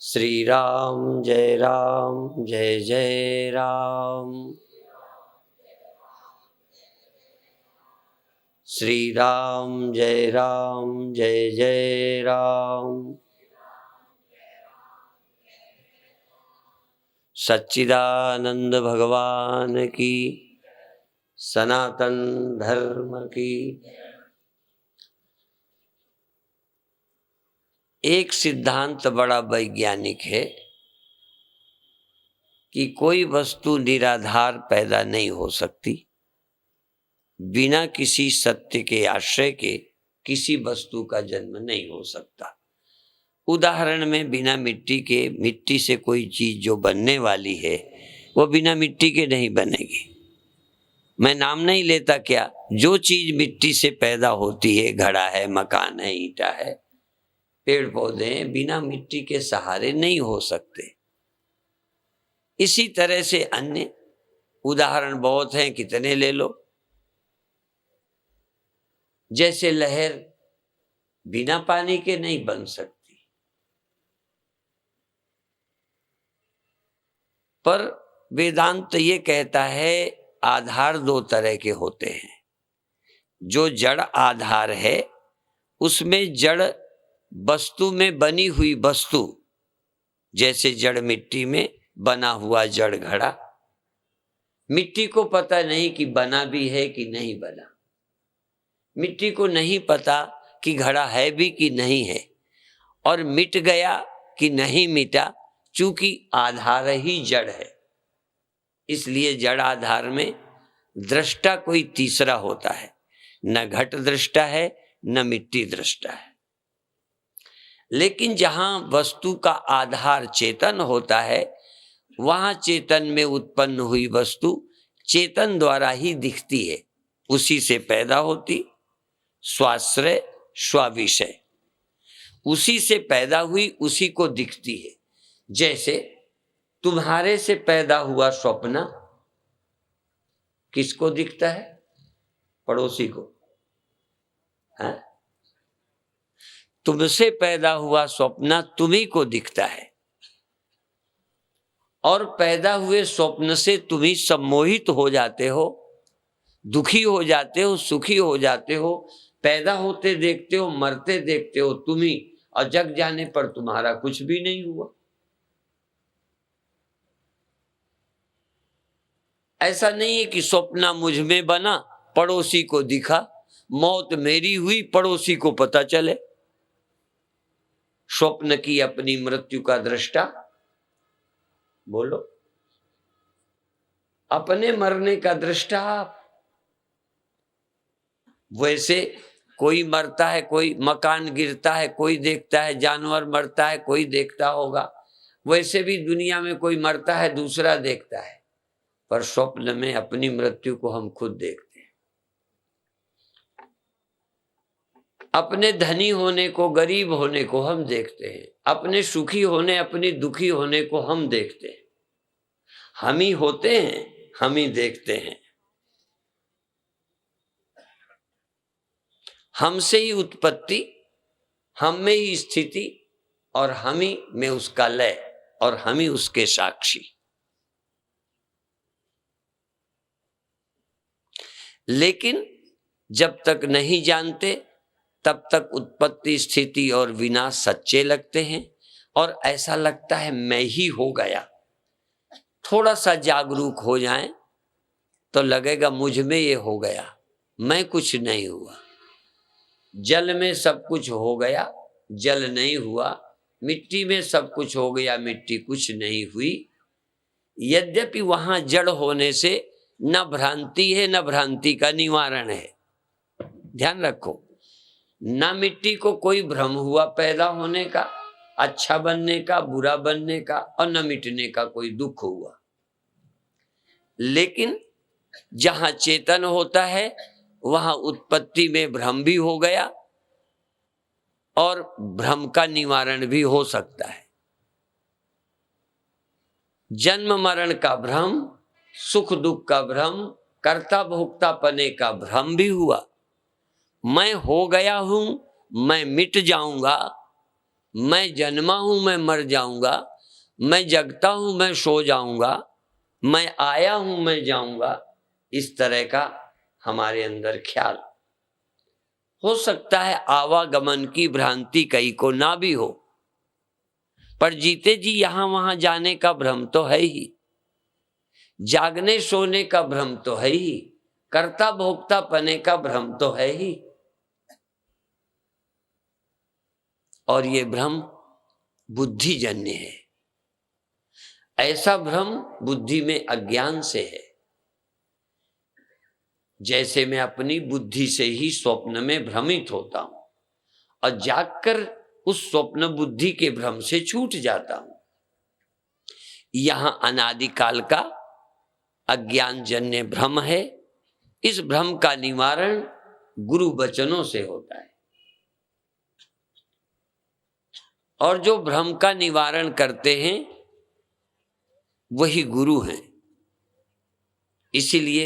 श्री राम जय जय राम। श्री राम जय जय राम। सच्चिदानंद भगवान की, सनातन धर्म की। एक सिद्धांत बड़ा वैज्ञानिक है कि कोई वस्तु निराधार पैदा नहीं हो सकती। बिना किसी सत्य के आश्रय के किसी वस्तु का जन्म नहीं हो सकता। उदाहरण में बिना मिट्टी के, मिट्टी से कोई चीज जो बनने वाली है वो बिना मिट्टी के नहीं बनेगी। मैं नाम नहीं लेता, क्या जो चीज मिट्टी से पैदा होती है, घड़ा है, मकान है, ईंटा है, पेड़ पौधे हैं, बिना मिट्टी के सहारे नहीं हो सकते। इसी तरह से अन्य उदाहरण बहुत हैं, कितने ले लो। जैसे लहर बिना पानी के नहीं बन सकती, पर वेदांत ये कहता है आधार दो तरह के होते हैं। जो जड़ आधार है उसमें जड़ वस्तु में बनी हुई वस्तु, जैसे जड़ मिट्टी में बना हुआ जड़ घड़ा, मिट्टी को पता नहीं कि बना भी है कि नहीं बना। मिट्टी को नहीं पता कि घड़ा है भी कि नहीं है, और मिट गया कि नहीं मिटा, चूंकि आधार ही जड़ है। इसलिए जड़ आधार में दृष्टा कोई तीसरा होता है, न घट दृष्टा है न मिट्टी दृष्टा है। लेकिन जहां वस्तु का आधार चेतन होता है, वहां चेतन में उत्पन्न हुई वस्तु चेतन द्वारा ही दिखती है, उसी से पैदा होती, स्वाश्रय स्वाविषय, उसी से पैदा हुई, उसी को दिखती है। जैसे तुम्हारे से पैदा हुआ स्वप्न किसको दिखता है? पड़ोसी को। है? तुमसे पैदा हुआ स्वप्न तुम्ही को दिखता है, और पैदा हुए स्वप्न से तुम्ही सम्मोहित हो जाते हो, दुखी हो जाते हो, सुखी हो जाते हो, पैदा होते देखते हो, मरते देखते हो तुम्ही, और जग जाने पर तुम्हारा कुछ भी नहीं हुआ। ऐसा नहीं है कि स्वप्न मुझ में बना, पड़ोसी को दिखा, मौत मेरी हुई, पड़ोसी को पता चले। स्वप्न की अपनी मृत्यु का दृष्टा, बोलो, अपने मरने का दृष्टा आप। वैसे कोई मरता है, कोई मकान गिरता है, कोई देखता है, जानवर मरता है, कोई देखता होगा। वैसे भी दुनिया में कोई मरता है, दूसरा देखता है, पर स्वप्न में अपनी मृत्यु को हम खुद देखते हैं। अपने धनी होने को, गरीब होने को हम देखते हैं, अपने सुखी होने, अपनी दुखी होने को हम देखते हैं। हम ही होते हैं, हम ही देखते हैं। हमसे ही उत्पत्ति, हम में ही स्थिति, और हम ही में उसका लय, और हम ही उसके साक्षी। लेकिन जब तक नहीं जानते तब तक उत्पत्ति, स्थिति और विनाश सच्चे लगते हैं, और ऐसा लगता है मैं ही हो गया। थोड़ा सा जागरूक हो जाएं तो लगेगा मुझ में ये हो गया, मैं कुछ नहीं हुआ। जल में सब कुछ हो गया, जल नहीं हुआ। मिट्टी में सब कुछ हो गया, मिट्टी कुछ नहीं हुई। यद्यपि वहां जड़ होने से न भ्रांति है, न भ्रांति का निवारण है। ध्यान रखो, न मिट्टी को कोई भ्रम हुआ पैदा होने का, अच्छा बनने का, बुरा बनने का, और न मिटने का कोई दुख हुआ। लेकिन जहां चेतन होता है वहां उत्पत्ति में भ्रम भी हो गया, और भ्रम का निवारण भी हो सकता है। जन्म मरण का भ्रम, सुख दुख का भ्रम, कर्ता भोक्ता पने का भ्रम भी हुआ। मैं हो गया हूं, मैं मिट जाऊंगा, मैं जन्मा हूं, मैं मर जाऊंगा, मैं जगता हूं, मैं सो जाऊंगा, मैं आया हूं, मैं जाऊंगा, इस तरह का हमारे अंदर ख्याल हो सकता है। आवागमन की भ्रांति कई को ना भी हो, पर जीते जी यहां वहां जाने का भ्रम तो है ही, जागने सोने का भ्रम तो है ही, कर्ता भोक्ता पने का भ्रम तो है ही। और ये भ्रम बुद्धिजन्य है। ऐसा भ्रम बुद्धि में अज्ञान से है। जैसे मैं अपनी बुद्धि से ही स्वप्न में भ्रमित होता हूं और जागकर उस स्वप्न बुद्धि के भ्रम से छूट जाता हूं। यहां अनादिकाल का अज्ञानजन्य भ्रम है। इस भ्रम का निवारण गुरु वचनों से होता है, और जो भ्रम का निवारण करते हैं वही गुरु हैं। इसीलिए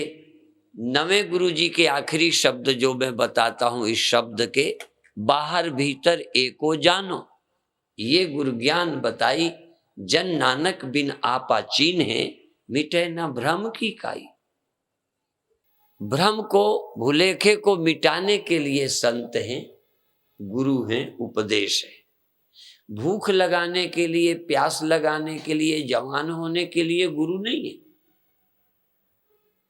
नवें गुरु जी के आखिरी शब्द जो मैं बताता हूं, इस शब्द के बाहर भीतर एको जानो, ये गुरु ज्ञान बताई, जन नानक बिन आपा चीन है, मिटे न भ्रम की काई। भ्रम को, भुलेखे को मिटाने के लिए संत हैं, गुरु हैं, उपदेश है। भूख लगाने के लिए, प्यास लगाने के लिए, जवान होने के लिए गुरु नहीं है।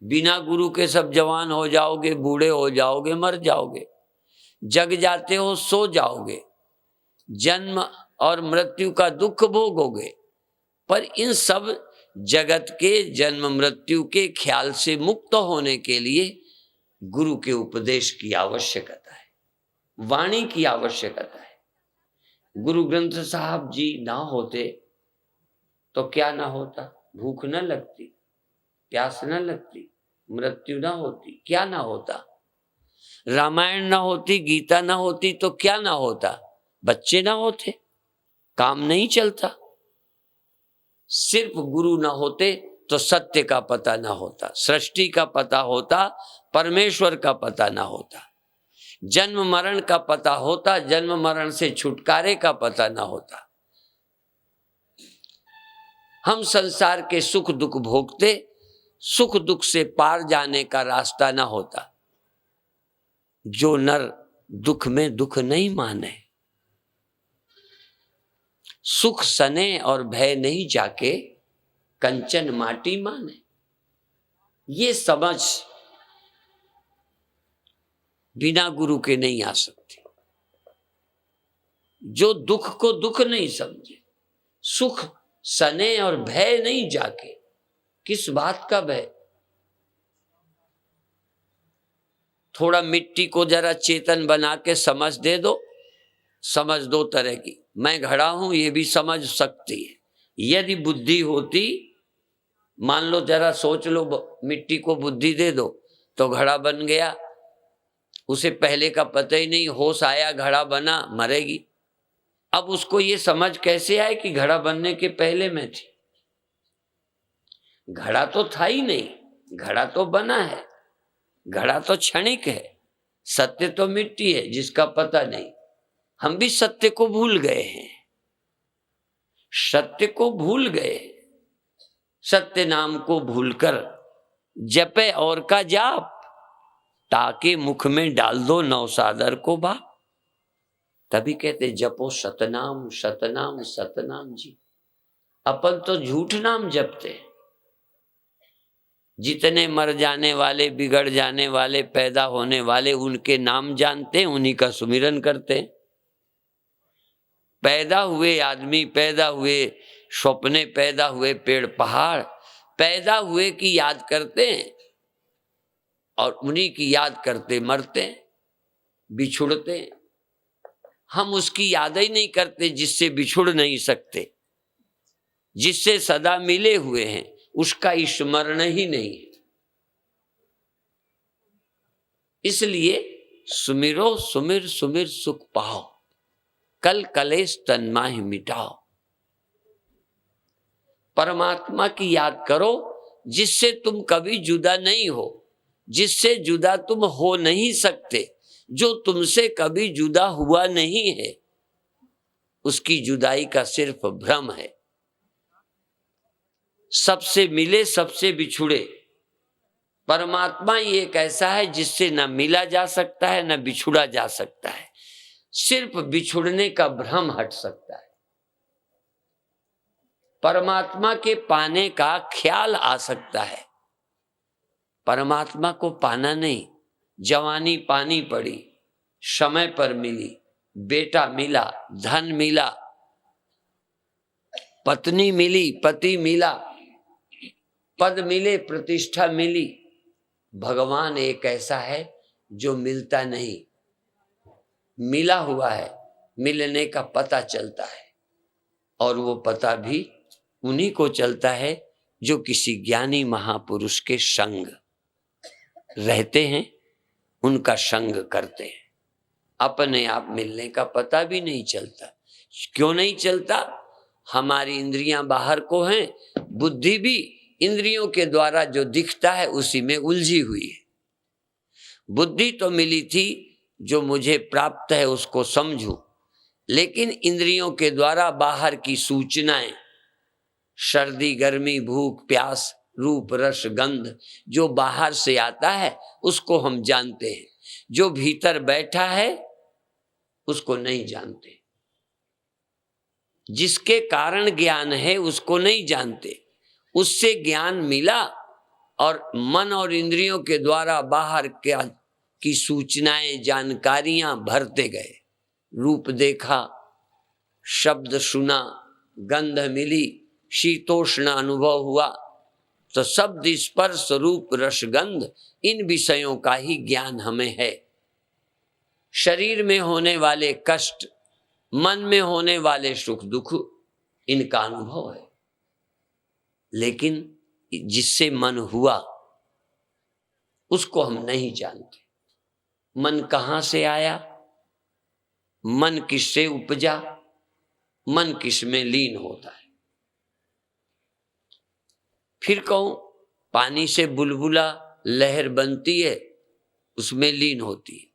बिना गुरु के सब जवान हो जाओगे, बूढ़े हो जाओगे, मर जाओगे, जग जाते हो, सो जाओगे, जन्म और मृत्यु का दुख भोगोगे। पर इन सब जगत के जन्म मृत्यु के ख्याल से मुक्त होने के लिए गुरु के उपदेश की आवश्यकता है, वाणी की आवश्यकता है। गुरु ग्रंथ साहब जी ना होते तो क्या ना होता? भूख न लगती, प्यास न लगती, मृत्यु ना होती, क्या ना होता? रामायण ना होती, गीता ना होती तो क्या ना होता? बच्चे ना होते, काम नहीं चलता। सिर्फ गुरु ना होते तो सत्य का पता ना होता, सृष्टि का पता होता, परमेश्वर का पता ना होता, जन्म मरण का पता होता, जन्म मरण से छुटकारे का पता ना होता। हम संसार के सुख दुख भोगते, सुख दुख से पार जाने का रास्ता ना होता। जो नर दुख में दुख नहीं माने, सुख सने और भय नहीं जाके, कंचन माटी माने, ये समझ बिना गुरु के नहीं आ सकती। जो दुख को दुख नहीं समझे, सुख सने और भय नहीं जाके, किस बात का भय? थोड़ा मिट्टी को जरा चेतन बना के समझ दे दो, समझ दो तरह की, मैं घड़ा हूं ये भी समझ सकती है। यदि बुद्धि होती, मान लो जरा सोच लो, मिट्टी को बुद्धि दे दो तो घड़ा बन गया, उसे पहले का पता ही नहीं, होश आया घड़ा बना, मरेगी। अब उसको ये समझ कैसे आए कि घड़ा बनने के पहले मैं थी? घड़ा तो था ही नहीं, घड़ा तो बना है, घड़ा तो क्षणिक है, सत्य तो मिट्टी है जिसका पता नहीं। हम भी सत्य को भूल गए हैं, सत्य को भूल गए। सत्य नाम को भूलकर जपे और का जाप, ताके मुख में डाल दो नौसादर को बाप। तभी कहते जपो सतनाम सतनाम सतनाम जी। अपन तो झूठ नाम जपते। जितने मर जाने वाले, बिगड़ जाने वाले, पैदा होने वाले, उनके नाम जानते, उन्हीं का सुमिरन करते। पैदा हुए आदमी, पैदा हुए सपने, पैदा हुए पेड़ पहाड़, पैदा हुए की याद करते हैं और उन्हीं की याद करते मरते, बिछुड़ते। हम उसकी याद ही नहीं करते जिससे बिछुड़ नहीं सकते, जिससे सदा मिले हुए हैं, उसका स्मरण ही नहीं है। इसलिए सुमिरो सुमिर सुमिर सुख पाओ, कल कलेश तन्माहि मिटाओ। परमात्मा की याद करो जिससे तुम कभी जुदा नहीं हो, जिससे जुदा तुम हो नहीं सकते, जो तुमसे कभी जुदा हुआ नहीं है, उसकी जुदाई का सिर्फ भ्रम है। सबसे मिले सबसे बिछुड़े, परमात्मा ही एक ऐसा है जिससे न मिला जा सकता है न बिछुड़ा जा सकता है, सिर्फ बिछुड़ने का भ्रम हट सकता है। परमात्मा के पाने का ख्याल आ सकता है, परमात्मा को पाना नहीं। जवानी पानी पड़ी, समय पर मिली, बेटा मिला, धन मिला, पत्नी मिली, पति मिला, पद मिले, प्रतिष्ठा मिली। भगवान एक ऐसा है जो मिलता नहीं, मिला हुआ है, मिलने का पता चलता है, और वो पता भी उन्हीं को चलता है जो किसी ज्ञानी महापुरुष के संग रहते हैं, उनका संग करते हैं। अपने आप मिलने का पता भी नहीं चलता। क्यों नहीं चलता? हमारी इंद्रियां बाहर को हैं, बुद्धि भी इंद्रियों के द्वारा जो दिखता है उसी में उलझी हुई है। बुद्धि तो मिली थी जो मुझे प्राप्त है उसको समझूं, लेकिन इंद्रियों के द्वारा बाहर की सूचनाएं, सर्दी गर्मी भूख प्यास रूप रस गंध, जो बाहर से आता है उसको हम जानते हैं, जो भीतर बैठा है उसको नहीं जानते। जिसके कारण ज्ञान है उसको नहीं जानते, उससे ज्ञान मिला और मन और इंद्रियों के द्वारा बाहर की सूचनाएं जानकारियां भरते गए। रूप देखा, शब्द सुना, गंध मिली, शीतोष्ण अनुभव हुआ, तो शब्द स्पर्श रूप रसगंध, इन विषयों का ही ज्ञान हमें है। शरीर में होने वाले कष्ट, मन में होने वाले सुख दुख, इनका अनुभव है, लेकिन जिससे मन हुआ उसको हम नहीं जानते। मन कहां से आया, मन किससे उपजा, मन किस में लीन होता है। फिर कहूं, पानी से बुलबुला लहर बनती है, उसमें लीन होती है,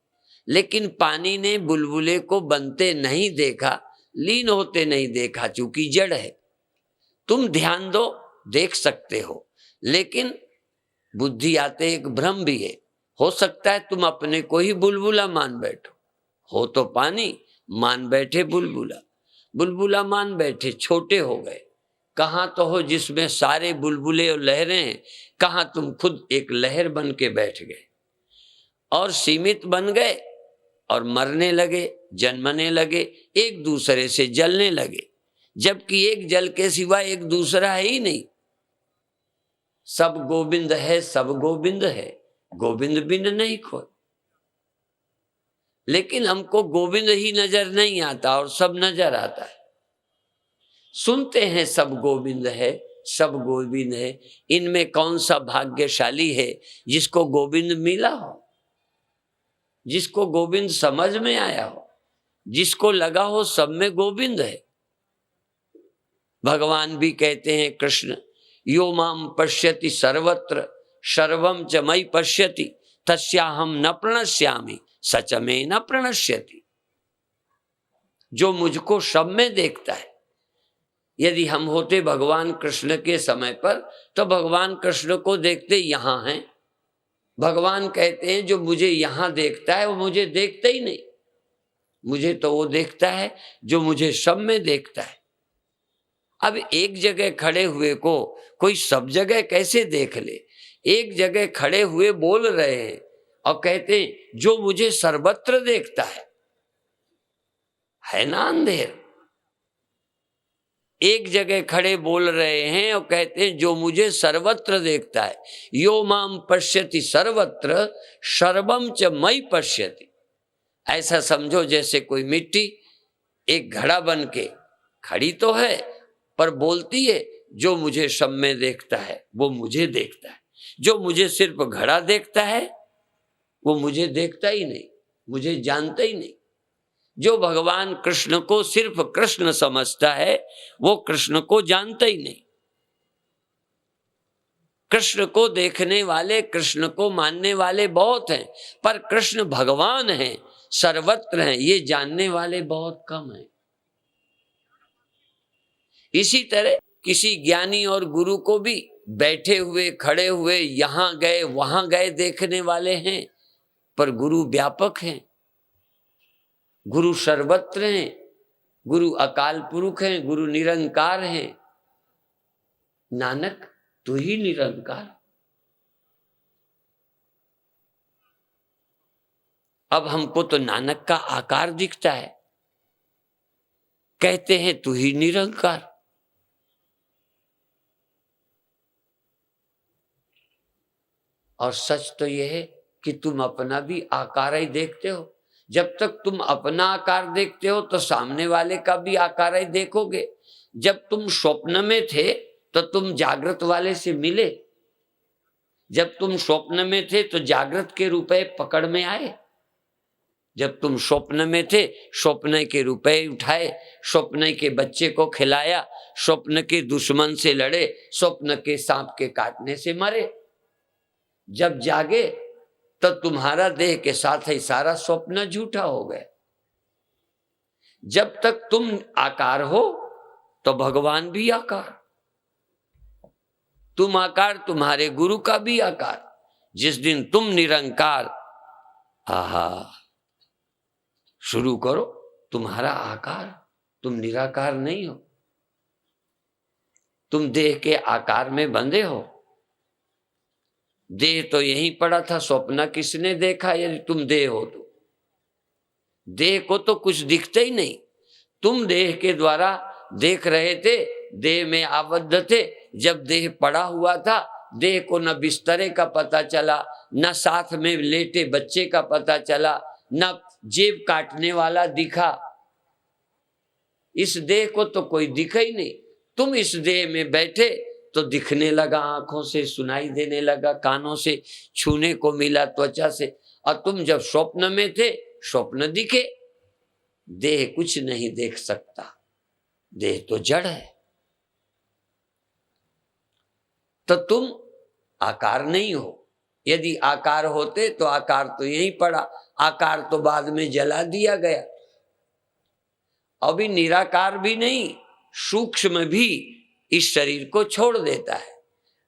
लेकिन पानी ने बुलबुले को बनते नहीं देखा, लीन होते नहीं देखा, चूंकि जड़ है। तुम ध्यान दो, देख सकते हो, लेकिन बुद्धि आते एक भ्रम भी है। हो सकता है तुम अपने को ही बुलबुला मान बैठो, हो तो पानी, मान बैठे बुलबुला, बुलबुला मान बैठे, छोटे हो गए। कहां तो हो जिसमें सारे बुलबुले और लहरें हैं, कहां तुम खुद एक लहर बन के बैठ गए और सीमित बन गए और मरने लगे, जन्मने लगे, एक दूसरे से जलने लगे, जबकि एक जल के सिवा एक दूसरा है ही नहीं। सब गोविंद है, सब गोविंद है, गोविंद बिन नहीं कोई। लेकिन हमको गोविंद ही नजर नहीं आता और सब नजर आता है। सुनते हैं सब गोविंद है, सब गोविंद है, इनमें कौन सा भाग्यशाली है जिसको गोविंद मिला हो, जिसको गोविंद समझ में आया हो, जिसको लगा हो सब में गोविंद है। भगवान भी कहते हैं, कृष्ण, यो माम पश्यति सर्वत्र सर्वम च मयि पश्यति तस्याहम न प्रणश्यामि सच में न प्रणश्यति। जो मुझको सब में देखता है। यदि हम होते भगवान कृष्ण के समय पर तो भगवान कृष्ण को देखते यहां हैं। भगवान कहते हैं जो मुझे यहां देखता है वो मुझे देखता ही नहीं, मुझे तो वो देखता है जो मुझे सब में देखता है। अब एक जगह खड़े हुए को कोई सब जगह कैसे देख ले? एक जगह खड़े हुए बोल रहे हैं और कहते हैं जो मुझे सर्वत्र देखता है ना अंधेर। एक जगह खड़े बोल रहे हैं और कहते हैं जो मुझे सर्वत्र देखता है। यो माम पश्यति सर्वत्र सर्वम च मयि पश्यति। ऐसा समझो जैसे कोई मिट्टी एक घड़ा बन के खड़ी तो है पर बोलती है जो मुझे सब में देखता है वो मुझे देखता है। जो मुझे सिर्फ घड़ा देखता है वो मुझे देखता ही नहीं, मुझे जानता ही नहीं। जो भगवान कृष्ण को सिर्फ कृष्ण समझता है वो कृष्ण को जानता ही नहीं। कृष्ण को देखने वाले, कृष्ण को मानने वाले बहुत हैं, पर कृष्ण भगवान हैं, सर्वत्र हैं, ये जानने वाले बहुत कम हैं। इसी तरह किसी ज्ञानी और गुरु को भी बैठे हुए, खड़े हुए, यहां गए वहां गए देखने वाले हैं, पर गुरु व्यापक हैं, गुरु सर्वत्र हैं, गुरु अकाल पुरुष हैं, गुरु निरंकार हैं। नानक तू ही निरंकार। अब हमको तो नानक का आकार दिखता है, कहते हैं तू ही निरंकार। और सच तो यह है कि तुम अपना भी आकार ही देखते हो। जब तक तुम अपना आकार देखते हो तो सामने वाले का भी आकार ही देखोगे। जब तुम स्वप्न में थे तो तुम जागृत वाले से मिले, जब तुम स्वप्न में थे तो जागृत के रुपए पकड़ में आए, जब तुम स्वप्न में थे स्वप्न के रुपए उठाए, स्वप्न के बच्चे को खिलाया, स्वप्न के दुश्मन से लड़े, स्वप्न के सांप के काटने से मरे। जब जागे तो तुम्हारा देह के साथ ही सारा स्वप्न झूठा हो गया। जब तक तुम आकार हो तो भगवान भी आकार, तुम आकार, तुम्हारे गुरु का भी आकार। जिस दिन तुम निरंकार, आहा, शुरू करो तुम्हारा आकार, तुम निराकार नहीं हो, तुम देह के आकार में बंधे हो। देह तो यहीं पड़ा था, स्वप्न किसने देखा? यदि तुम देह हो तो देह को तो कुछ दिखता ही नहीं। तुम देह के द्वारा देख रहे थे, देह में आबद्ध थे। जब देह पड़ा हुआ था, देह को न बिस्तरे का पता चला, न साथ में लेटे बच्चे का पता चला, न जेब काटने वाला दिखा। इस देह को तो कोई दिखा ही नहीं। तुम इस देह में बैठे तो दिखने लगा, आंखों से सुनाई देने लगा, कानों से छूने को मिला, त्वचा से। और तुम जब स्वप्न में थे, स्वप्न दिखे। देह कुछ नहीं देख सकता, देह तो जड़ है। तो तुम आकार नहीं हो। यदि आकार होते तो आकार तो यहीं पड़ा, आकार तो बाद में जला दिया गया। अभी निराकार भी नहीं, सूक्ष्म भी इस शरीर को छोड़ देता है।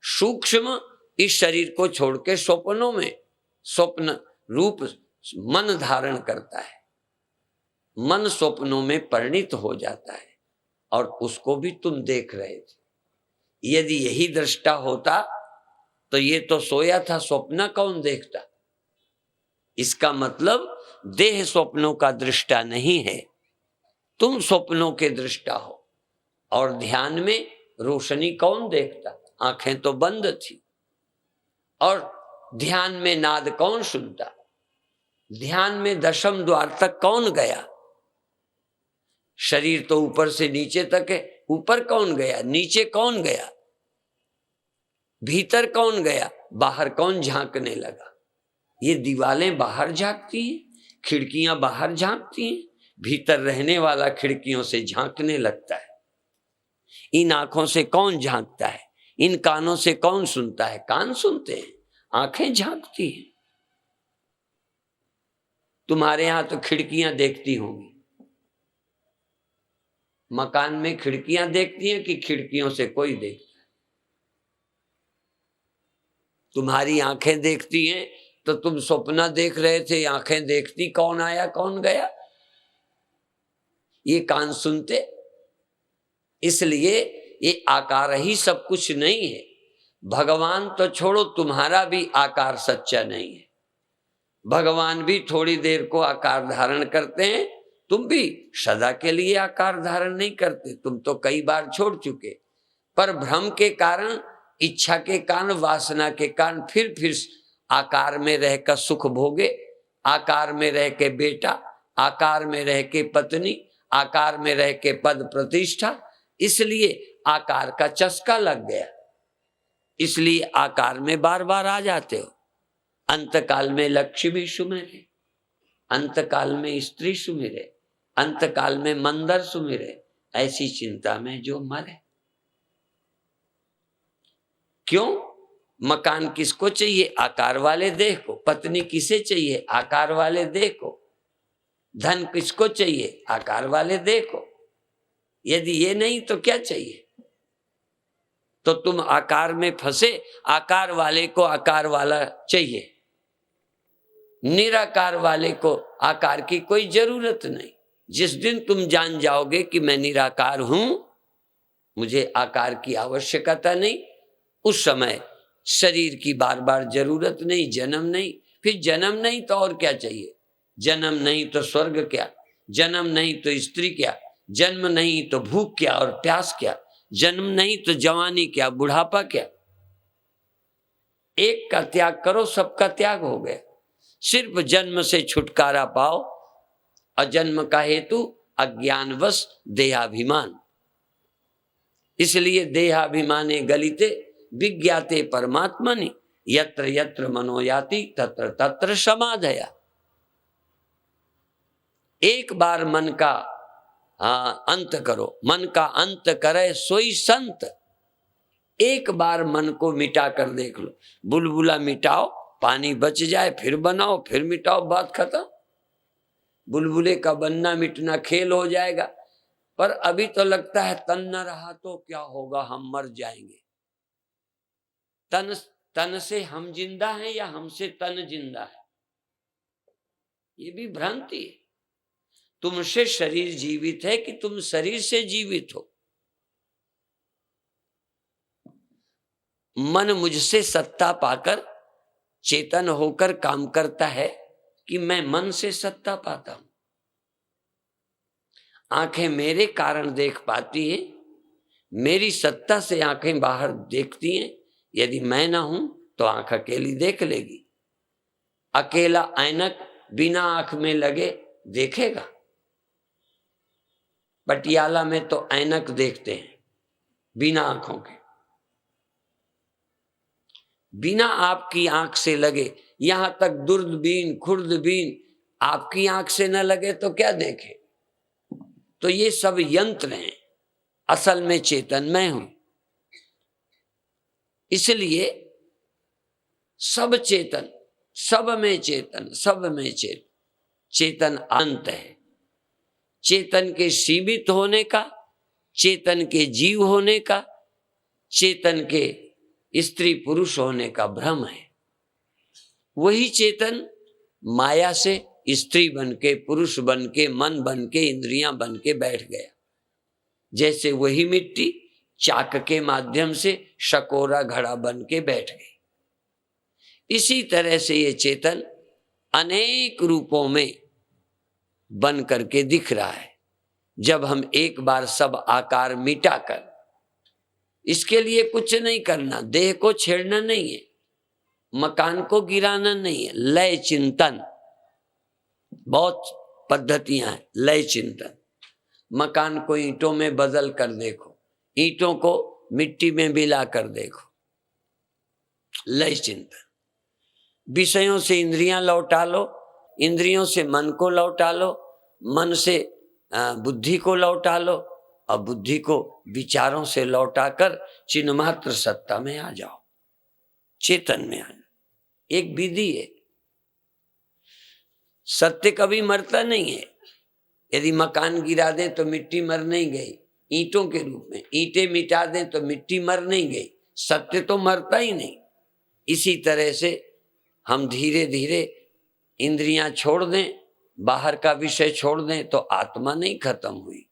सूक्ष्म इस शरीर को छोड़ के स्वप्नों में, स्वप्न रूप मन धारण करता है। मन स्वप्नों में परिणित हो जाता है और उसको भी तुम देख रहे थे। यदि यही दृष्टा होता तो ये तो सोया था, स्वप्न कौन देखता? इसका मतलब देह स्वप्नों का दृष्टा नहीं है, तुम स्वप्नों के दृष्टा हो। और ध्यान में रोशनी कौन देखता? आंखें तो बंद थी। और ध्यान में नाद कौन सुनता? ध्यान में दशम द्वार तक कौन गया? शरीर तो ऊपर से नीचे तक है, ऊपर कौन गया? नीचे कौन गया? भीतर कौन गया? बाहर कौन झांकने लगा? ये दीवारें बाहर झांकती हैं, खिड़कियां बाहर झांकती हैं, भीतर रहने वाला खिड़कियों से झांकने लगता है। इन आंखों से कौन झांकता है? इन कानों से कौन सुनता है? कान सुनते हैं, आंखें झांकती हैं। तुम्हारे यहां तो खिड़कियां देखती होंगी, मकान में खिड़कियां देखती हैं कि खिड़कियों से कोई देखता है? तुम्हारी आंखें देखती हैं तो तुम स्वप्न देख रहे थे, आंखें देखती कौन आया कौन गया? ये कान सुनते। इसलिए ये आकार ही सब कुछ नहीं है। भगवान तो छोड़ो, तुम्हारा भी आकार सच्चा नहीं है। भगवान भी थोड़ी देर को आकार धारण करते हैं, तुम भी सदा के लिए आकार धारण नहीं करते। तुम तो कई बार छोड़ चुके, पर भ्रम के कारण, इच्छा के कारण, वासना के कारण फिर आकार में रहकर सुख भोगे, आकार में रह के बेटा, आकार में रह के पत्नी, आकार में रह के पद प्रतिष्ठा। इसलिए आकार का चस्का लग गया, इसलिए आकार में बार बार आ जाते हो। अंतकाल में लक्ष्मी सुमिरे, अंतकाल में स्त्री सुमिरे, अंतकाल में मंदिर सुमिरे, ऐसी चिंता में जो मरे। क्यों? मकान किसको चाहिए? आकार वाले देह को। पत्नी किसे चाहिए? आकार वाले देह को। धन किसको चाहिए? आकार वाले देह को। यदि ये नहीं तो क्या चाहिए? तो तुम आकार में फंसे, आकार वाले को आकार वाला चाहिए, निराकार वाले को आकार की कोई जरूरत नहीं। जिस दिन तुम जान जाओगे कि मैं निराकार हूं, मुझे आकार की आवश्यकता नहीं, उस समय शरीर की बार बार जरूरत नहीं, जन्म नहीं। फिर जन्म नहीं तो और क्या चाहिए? जन्म नहीं तो स्वर्ग क्या, जन्म नहीं तो स्त्री क्या, जन्म नहीं तो भूख क्या और प्यास क्या, जन्म नहीं तो जवानी क्या, बुढ़ापा क्या। एक का त्याग करो, सबका त्याग हो गया। सिर्फ जन्म से छुटकारा पाओ। अजन्म का हेतु अज्ञानवश देहाभिमान। इसलिए देहाभिमाने गलिते विज्ञाते परमात्मनि यत्र यत्र मनोयाति तत्र तत्र समाधया। एक बार मन का अंत करो, मन का अंत करे सोई संत। एक बार मन को मिटा कर देख लो। बुलबुला मिटाओ, पानी बच जाए, फिर बनाओ, फिर मिटाओ, बात खत्म। बुलबुले का बनना मिटना खेल हो जाएगा। पर अभी तो लगता है तन न रहा तो क्या होगा, हम मर जाएंगे। तन से हम जिंदा हैं या हमसे तन जिंदा है? ये भी भ्रांति है। तुमसे शरीर जीवित है कि तुम शरीर से जीवित हो? मन मुझसे सत्ता पाकर चेतन होकर काम करता है कि मैं मन से सत्ता पाता हूं? आंखें मेरे कारण देख पाती हैं, मेरी सत्ता से आंखें बाहर देखती हैं। यदि मैं ना हूं तो आंख अकेली देख लेगी। अकेला ऐनक बिना आंख में लगे देखेगा। पटियाला में तो ऐनक देखते हैं बिना आंखों के। बिना आपकी आंख से लगे, यहां तक दूरबीन खुर्दबीन आपकी आंख से न लगे तो क्या देखे? तो ये सब यंत्र हैं, असल में चेतन मैं हूं। इसलिए सब चेतन, सब में चेतन, सब में चेतन। चेतन अनंत है। चेतन के सीमित होने का, चेतन के जीव होने का, चेतन के स्त्री पुरुष होने का भ्रम है। वही चेतन माया से स्त्री बनके, पुरुष बनके, मन बनके, इंद्रियां बनके बैठ गया। जैसे वही मिट्टी चाक के माध्यम से शकोरा घड़ा बनके बैठ गई। इसी तरह से ये चेतन अनेक रूपों में बन करके दिख रहा है। जब हम एक बार सब आकार मिटाकर, इसके लिए कुछ नहीं करना, देह को छेड़ना नहीं है, मकान को गिराना नहीं है, लय चिंतन। बहुत पद्धतियां हैं लय चिंतन। मकान को ईंटों में बदल कर देखो, ईंटों को मिट्टी में मिला कर देखो, लय चिंतन। विषयों से इंद्रियां लौटा लो, इंद्रियों से मन को लौटा लो, मन से बुद्धि को लौटा लो, और बुद्धि को विचारों से लौटाकर चिन्हमात्र सत्ता में आ जाओ, चेतन में आ जाओ। एक विधि है। सत्य कभी मरता नहीं है। यदि मकान गिरा दें तो मिट्टी मर नहीं गई, ईंटों के रूप में ईंटें मिटा दें तो मिट्टी मर नहीं गई, सत्य तो मरता ही नहीं। इसी तरह से हम धीरे धीरे इंद्रियां छोड़ दें, बाहर का विषय छोड़ दें तो आत्मा नहीं खत्म हुई।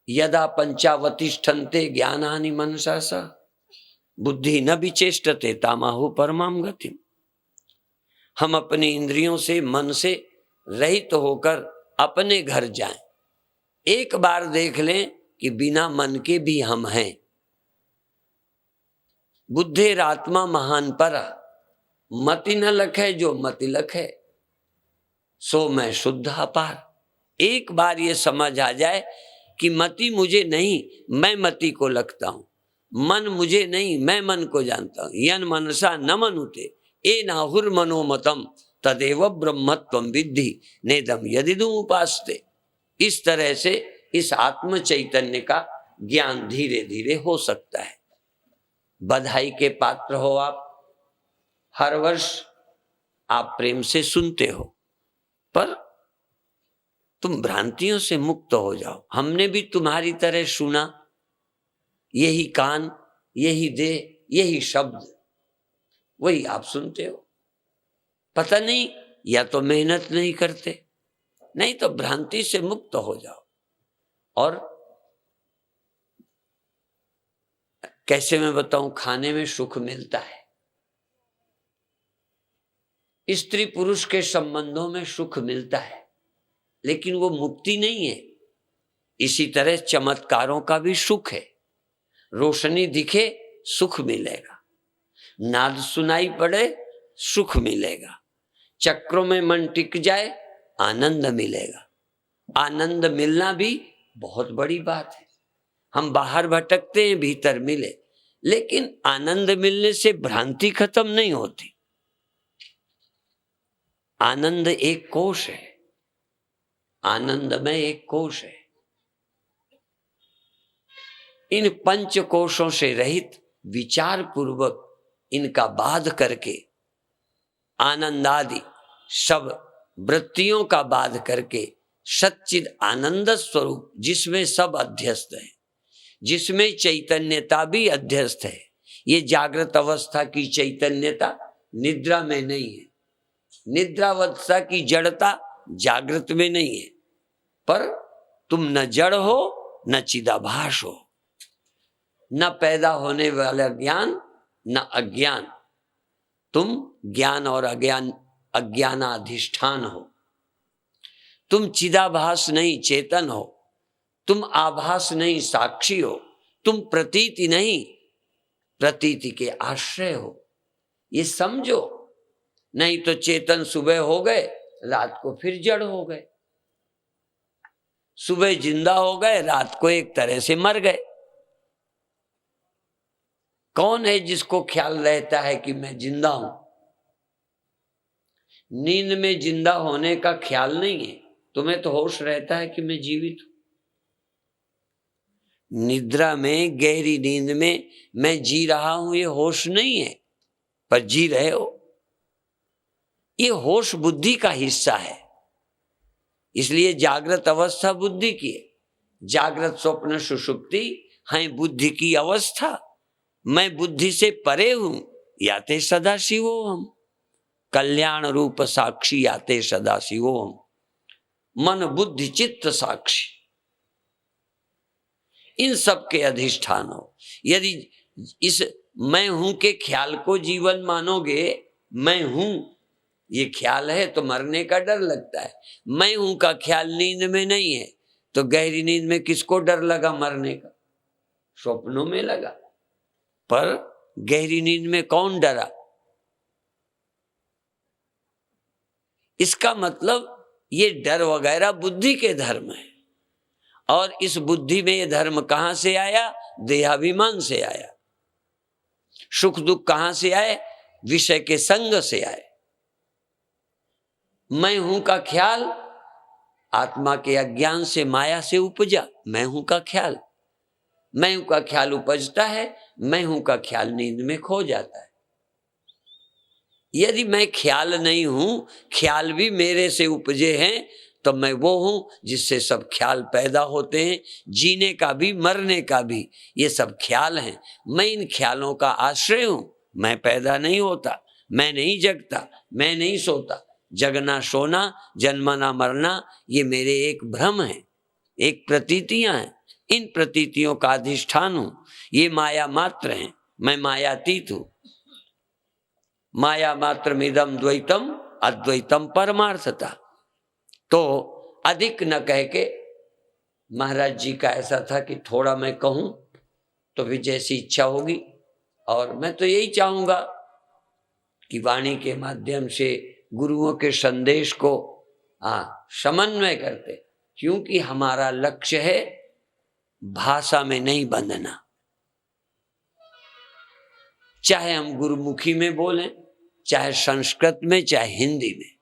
यदा पंचावतिष्ठन्ते ज्ञानानि मनसा सा बुद्धि न विचेष्टते तामाहु परमाम गतिम। हम अपनी इंद्रियों से, मन से रहित होकर अपने घर जाएं। एक बार देख लें कि बिना मन के भी हम हैं। बुद्धेरात्मा महान परा, मति न लखे जो मति लखे, सो मैं शुद्ध अपार। एक बार ये समझ आ जाए कि मति मुझे नहीं, मैं मति को लगता हूं, मन मुझे नहीं, मैं मन को जानता हूं। यन मनसा न मनुते ए नाहुर मनोमतम तदेव ब्रह्मत्वम विद्धि नेदम यदिदुम उपासते। इस तरह से इस आत्म चैतन्य का ज्ञान धीरे धीरे हो सकता है। बधाई के पात्र हो आप। हर वर्ष आप प्रेम से सुनते हो, पर तुम भ्रांतियों से मुक्त हो जाओ। हमने भी तुम्हारी तरह सुना, यही कान, यही देह, यही शब्द, वही आप सुनते हो। पता नहीं, या तो मेहनत नहीं करते, नहीं तो भ्रांति से मुक्त हो जाओ। और कैसे मैं बताऊं, खाने में सुख मिलता है, स्त्री पुरुष के संबंधों में सुख मिलता है, लेकिन वो मुक्ति नहीं है। इसी तरह चमत्कारों का भी सुख है। रोशनी दिखे, सुख मिलेगा। नाद सुनाई पड़े, सुख मिलेगा। चक्रों में मन टिक जाए, आनंद मिलेगा। आनंद मिलना भी बहुत बड़ी बात है। हम बाहर भटकते हैं, भीतर मिले, लेकिन आनंद मिलने से भ्रांति खत्म नहीं होती। आनंद एक कोश है, आनंद में एक कोश है। इन पंच कोशों से रहित विचार पूर्वक इनका बाध करके, आनंद आदि सब वृत्तियों का बाध करके, सच्चिद आनंद स्वरूप जिसमें सब अध्यस्त है, जिसमें चैतन्यता भी अध्यस्त है। ये जागृत अवस्था की चैतन्यता निद्रा में नहीं है, निद्रावस्था की जड़ता जागृत में नहीं है। पर तुम न जड़ हो, न चिदाभास हो, न पैदा होने वाला ज्ञान, न अज्ञान। तुम ज्ञान और अज्ञानाधिष्ठान हो। तुम चिदाभास नहीं, चेतन हो। तुम आभास नहीं, साक्षी हो। तुम प्रतीति नहीं, प्रतीति के आश्रय हो। ये समझो, नहीं तो चेतन सुबह हो गए, रात को फिर जड़ हो गए। सुबह जिंदा हो गए, रात को एक तरह से मर गए। कौन है जिसको ख्याल रहता है कि मैं जिंदा हूं? नींद में जिंदा होने का ख्याल नहीं है। तुम्हें तो होश रहता है कि मैं जीवित हूं। निद्रा में, गहरी नींद में मैं जी रहा हूं, ये होश नहीं है, पर जी रहे हो। ये होश बुद्धि का हिस्सा है। इसलिए जागृत अवस्था बुद्धि की है। जागृत स्वप्न सुषुप्ति है बुद्धि की अवस्था। मैं बुद्धि से परे हूं, याते सदाशिवो हम। कल्याण रूप साक्षी याते सदाशिवो हम। मन बुद्धि चित्त साक्षी, इन सब के अधिष्ठान हो। यदि इस मैं हूं के ख्याल को जीवन मानोगे, मैं हूं ये ख्याल है तो मरने का डर लगता है। मैं हूं का ख्याल नींद में नहीं है, तो गहरी नींद में किसको डर लगा मरने का? स्वप्नों में लगा, पर गहरी नींद में कौन डरा? इसका मतलब ये डर वगैरह बुद्धि के धर्म है। और इस बुद्धि में ये धर्म कहां से आया? देहाभिमान से आया। सुख दुख कहां से आए? विषय के संग से आए। मैं हूं का ख्याल आत्मा के अज्ञान से, माया से उपजा। मैं हूं का ख्याल, मैं हूं का ख्याल उपजता है, मैं हूं का ख्याल नींद में खो जाता है। यदि मैं ख्याल नहीं हूं, ख्याल भी मेरे से उपजे हैं, तो मैं वो हूं जिससे सब ख्याल पैदा होते हैं। जीने का भी, मरने का भी, ये सब ख्याल हैं। मैं इन ख्यालों का आश्रय हूं। मैं पैदा नहीं होता, मैं नहीं जगता, मैं नहीं सोता। जगना सोना, जन्मना मरना, ये मेरे एक भ्रम है, एक प्रतीतियां हैं। इन प्रतीतियों का अधिष्ठान हूं। ये माया मात्र हैं, मैं मायातीत हूं। माया मात्र मिदम द्वैतम अद्वैतम परमार्थता। तो अधिक न कह के, महाराज जी का ऐसा था कि थोड़ा मैं कहूं तो भी जैसी इच्छा होगी। और मैं तो यही चाहूंगा कि वाणी के माध्यम से गुरुओं के संदेश को समन्वय करते, क्योंकि हमारा लक्ष्य है भाषा में नहीं बंधना। चाहे हम गुरुमुखी में बोलें, चाहे संस्कृत में, चाहे हिंदी में।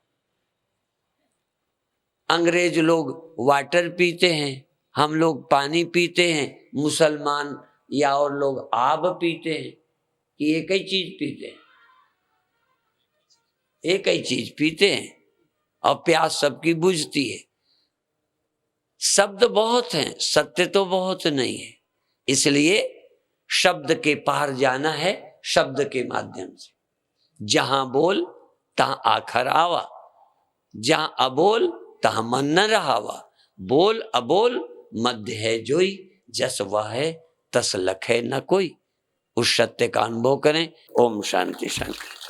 अंग्रेज लोग वाटर पीते हैं, हम लोग पानी पीते हैं। मुसलमान या और लोग आब पीते हैं, कि एक ही चीज पीते हैं, एक ही चीज पीते हैं, और प्यास सबकी बुझती है। शब्द बहुत हैं, सत्य तो बहुत नहीं है। इसलिए शब्द के पार जाना है शब्द के माध्यम से। जहां बोल तहां आखर आवा, जहां अबोल तहां मन न रहावा। बोल अबोल मध्य है जोई, जस वह है तस लखे न कोई। उस सत्य का अनुभव करें। ओम शांति शांति।